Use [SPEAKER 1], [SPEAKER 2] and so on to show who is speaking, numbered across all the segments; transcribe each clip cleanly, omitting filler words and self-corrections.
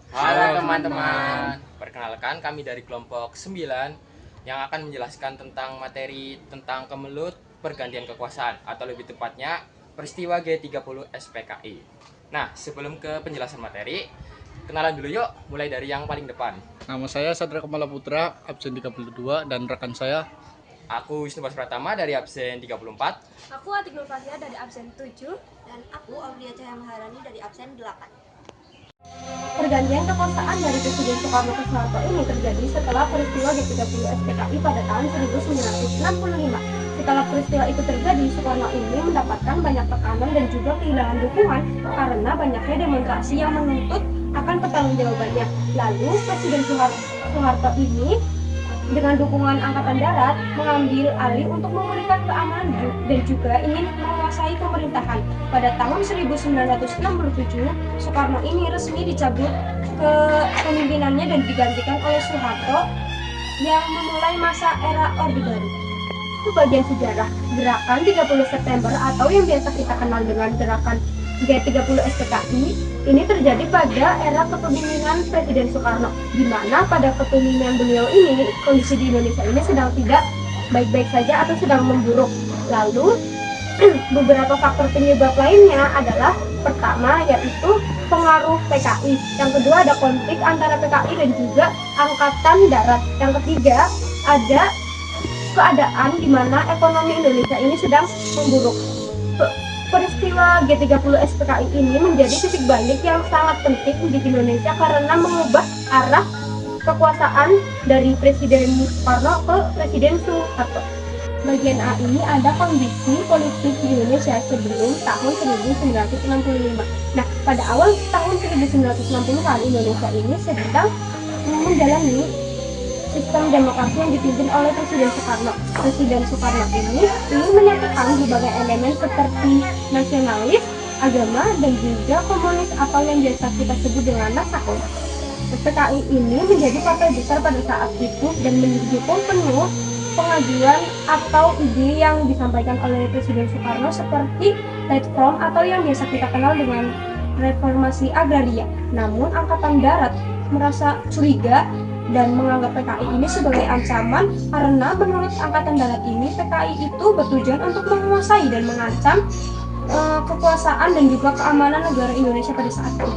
[SPEAKER 1] Halo teman-teman, perkenalkan kami dari kelompok 9 yang akan menjelaskan tentang materi tentang kemelut pergantian kekuasaan atau lebih tepatnya peristiwa G30 SPKI. Nah, sebelum ke penjelasan materi, kenalan dulu yuk, mulai dari yang paling depan.
[SPEAKER 2] Nama saya Sadra Kamala Putra, absen 32, dan rekan saya
[SPEAKER 1] Aku Wisnu Bas Pratama dari absen 34.
[SPEAKER 3] Aku Atik Nur Fahia dari absen 7.
[SPEAKER 4] Dan aku Aulia Cahaya Maharani dari absen 8.
[SPEAKER 3] Pergantian kekuasaan dari Presiden Soekarno ke Soeharto ini terjadi setelah peristiwa G30 SPKI pada tahun 1965. Setelah peristiwa itu terjadi, Soekarno ini mendapatkan banyak tekanan dan juga kehilangan dukungan karena banyaknya demonstrasi yang menuntut akan pertanggungjawabannya. Lalu Presiden Soeharto ini dengan dukungan Angkatan Darat mengambil alih untuk memulihkan keamanan dan juga ingin menguasai pemerintahan. Pada tahun 1967, Soekarno ini resmi dicabut kepemimpinannya dan digantikan oleh Soeharto yang memulai masa era Orde Baru. Itu bagian sejarah gerakan 30 September atau yang biasa kita kenal dengan gerakan G30 SPKI ini terjadi pada era kepemimpinan Presiden Soekarno, di mana pada kepemimpinan beliau ini kondisi di Indonesia ini sedang tidak baik-baik saja atau sedang memburuk. Lalu beberapa faktor penyebab lainnya adalah pertama yaitu pengaruh PKI, yang kedua ada konflik antara PKI dan juga Angkatan Darat, yang ketiga ada keadaan di mana ekonomi Indonesia ini sedang memburuk. Peristiwa G30 SPKI ini menjadi titik balik yang sangat penting di Indonesia karena mengubah arah kekuasaan dari Presiden Soekarno ke Presiden Soeharto. Bagian A ini ada kondisi politik di Indonesia sebelum tahun 1965. Nah, pada awal tahun 1960-an Indonesia ini sedang menjalani sistem demokrasi yang dipimpin oleh Presiden Soekarno. Presiden Soekarno ini ingin menyatukan berbagai elemen seperti nasionalis, agama, dan juga komunis atau yang biasa kita sebut dengan Nasakom. PKI ini menjadi partai besar pada saat itu dan mendukung penuh pengajuan atau ide yang disampaikan oleh Presiden Soekarno seperti reform atau yang biasa kita kenal dengan reformasi agraria. Namun Angkatan Darat merasa curiga dan menganggap PKI ini sebagai ancaman karena menurut Angkatan Darat ini PKI itu bertujuan untuk menguasai dan mengancam kekuasaan dan juga keamanan negara Indonesia pada saat itu.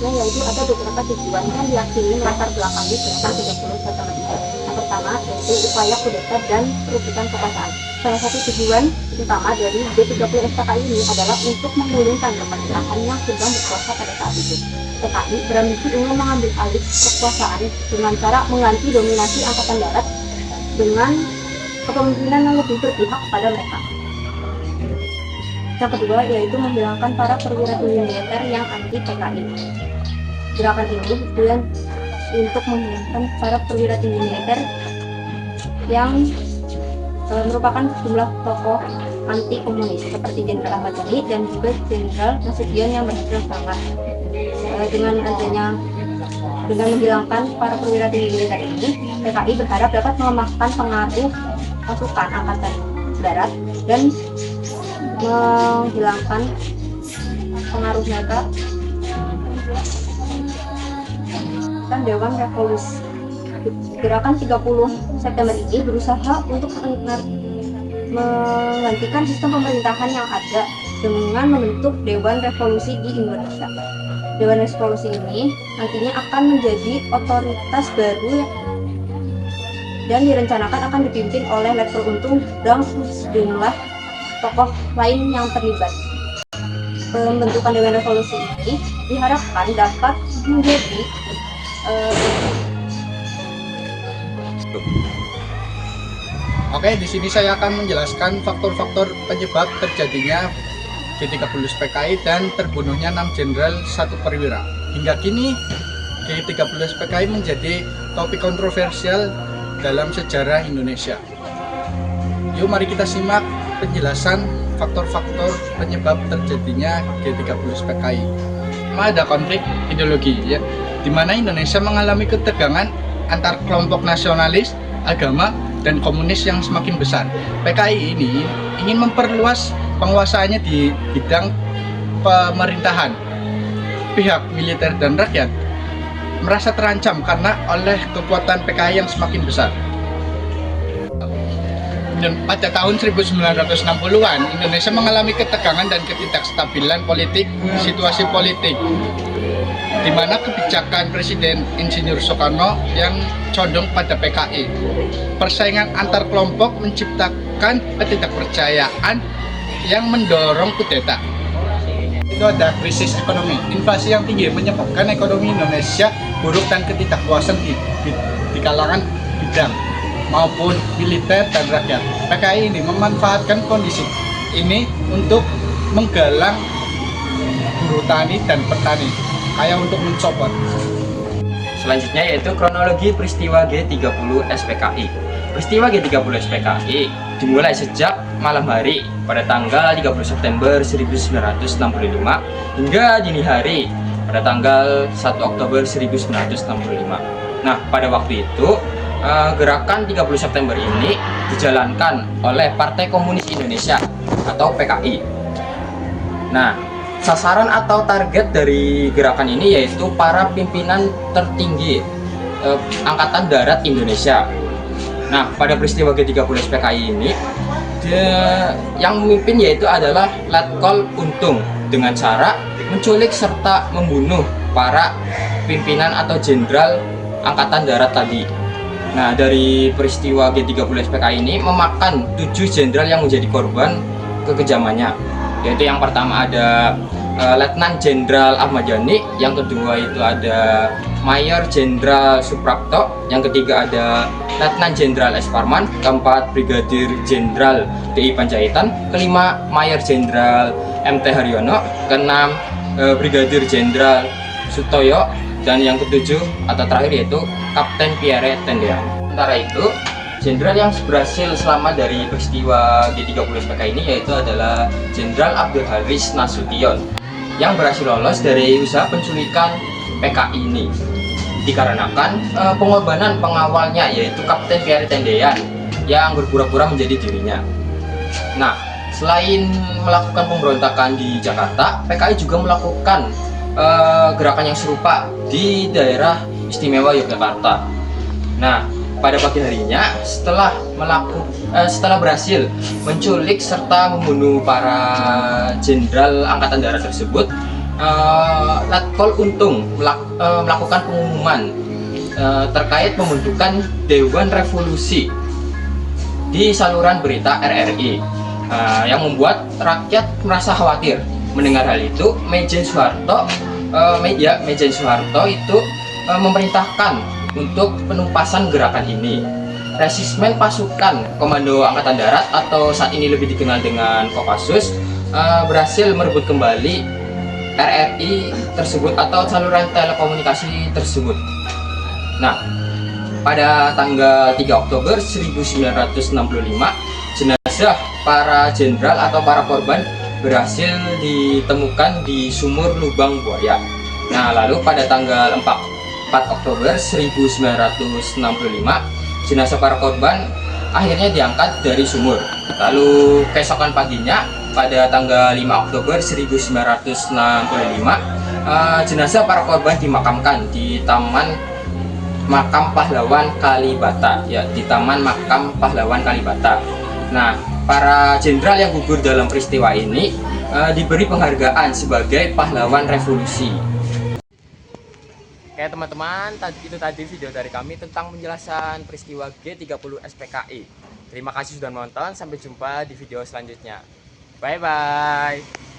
[SPEAKER 4] Yaitu ada beberapa tujuan yang diyakini melatar belakangi gerakan 30 September itu. Yang pertama yaitu upaya kudeta dan perebutan kekuasaan. Salah satu tujuan utama dari G30 SPKI ini adalah untuk menggulingkan pemerintahan yang sedang berkuasa pada saat itu. PKI berambisi ingin mengambil alih kekuasaan dengan cara mengganti dominasi Angkatan Darat dengan kepemimpinan yang lebih berpihak pada mereka. Yang kedua yaitu menghilangkan para perwira tinggi militer yang anti PKI. Gerakan ini bertujuan untuk menghilangkan para perwira tinggi militer yang merupakan sejumlah tokoh anti komunis seperti Jenderal Ahmad Yani dan juga Jenderal Nasution yang berhasil selamat. Dengan menghilangkan para perwira tinggi militer ini, PKI berharap dapat melemahkan pengaruh pasukan Angkatan Darat dan menghilangkan pengaruh mereka dan Dewan Revolusi. Gerakan 30 September ini berusaha untuk menggantikan sistem pemerintahan yang ada dengan membentuk Dewan Revolusi di Indonesia. Dewan Revolusi ini nantinya akan menjadi otoritas baru dan direncanakan akan dipimpin oleh Letkol Untung dan sejumlah tokoh lain yang terlibat. Pembentukan Dewan Revolusi ini diharapkan dapat menjadi
[SPEAKER 2] Oke, di sini saya akan menjelaskan faktor-faktor penyebab terjadinya G30 SPKI dan terbunuhnya 6 jenderal 1 perwira. Hingga kini G30 SPKI menjadi topik kontroversial dalam sejarah Indonesia. Yuk mari kita simak penjelasan faktor-faktor penyebab terjadinya G30 SPKI. Ada konflik ideologi ya, di mana Indonesia mengalami ketegangan antar kelompok nasionalis, agama, dan komunis yang semakin besar. PKI ini ingin memperluas penguasaannya di bidang pemerintahan, pihak militer dan rakyat merasa terancam karena oleh kekuatan PKI yang semakin besar. Dan pada tahun 1960-an, Indonesia mengalami ketegangan dan ketidakstabilan politik, situasi politik, di mana kebijakan Presiden Insinyur Soekarno yang condong pada PKI. Persaingan antar kelompok menciptakan ketidakpercayaan yang mendorong kudeta. Itu ada krisis ekonomi, inflasi yang tinggi menyebabkan ekonomi Indonesia buruk dan ketidakpuasan di kalangan bidang maupun militer dan rakyat. PKI ini memanfaatkan kondisi ini untuk menggalang buruh tani dan petani, kayak untuk mencopot.
[SPEAKER 1] Selanjutnya yaitu kronologi peristiwa G30 SPKI. Peristiwa G30 SPKI dimulai sejak malam hari pada tanggal 30 September 1965 hingga dini hari pada tanggal 1 Oktober 1965. Nah, pada waktu itu gerakan 30 September ini dijalankan oleh Partai Komunis Indonesia atau PKI. Nah, sasaran atau target dari gerakan ini yaitu para pimpinan tertinggi Angkatan Darat Indonesia. Nah, pada peristiwa G30 SPKI ini yang memimpin yaitu adalah Letkol Untung dengan cara menculik serta membunuh para pimpinan atau jenderal Angkatan Darat tadi. Nah, dari peristiwa G30 SPKI ini memakan 7 jenderal yang menjadi korban kekejamannya. Yaitu yang pertama ada Letnan Jenderal Ahmad Yani, yang kedua itu ada Mayor Jenderal Suprapto, yang ketiga ada Letnan Jenderal S. Parman, keempat Brigadir Jenderal DI Panjaitan, kelima Mayor Jenderal MT Haryono, keenam Brigadir Jenderal Sutoyo, dan yang ketujuh atau terakhir yaitu Kapten Pierre Tendean. Sementara itu, jenderal yang berhasil selamat dari peristiwa G30 SPKI ini yaitu adalah Jenderal Abdul Haris Nasution yang berhasil lolos dari usaha penculikan PKI ini dikarenakan pengorbanan pengawalnya yaitu Kapten Pierre Tendean yang berpura-pura menjadi dirinya. Nah, selain melakukan pemberontakan di Jakarta, PKI juga melakukan gerakan yang serupa di daerah istimewa Yogyakarta. Nah, pada pagi harinya setelah berhasil menculik serta membunuh para jenderal Angkatan Darat tersebut, Letkol Untung melakukan pengumuman terkait pembentukan Dewan Revolusi di saluran berita RRI, yang membuat rakyat merasa khawatir. Mendengar hal itu, Mejen Soeharto itu memerintahkan untuk penumpasan gerakan ini. Resismen pasukan Komando Angkatan Darat atau saat ini lebih dikenal dengan Kopassus berhasil merebut kembali RRI tersebut atau saluran telekomunikasi tersebut. Nah, pada tanggal 3 Oktober 1965, jenazah para jenderal atau para korban berhasil ditemukan di sumur lubang buaya. Nah, lalu pada tanggal 4 Oktober 1965, jenazah para korban akhirnya diangkat dari sumur. Lalu keesokan paginya pada tanggal 5 Oktober 1965, jenazah para korban dimakamkan di Taman Makam Pahlawan Kalibata, ya, di Taman Makam Pahlawan Kalibata. Nah, para jenderal yang gugur dalam peristiwa ini diberi penghargaan sebagai pahlawan revolusi. Oke teman-teman, itu tadi video dari kami tentang penjelasan peristiwa G30 SPKI. Terima kasih sudah menonton, sampai jumpa di video selanjutnya. Bye-bye.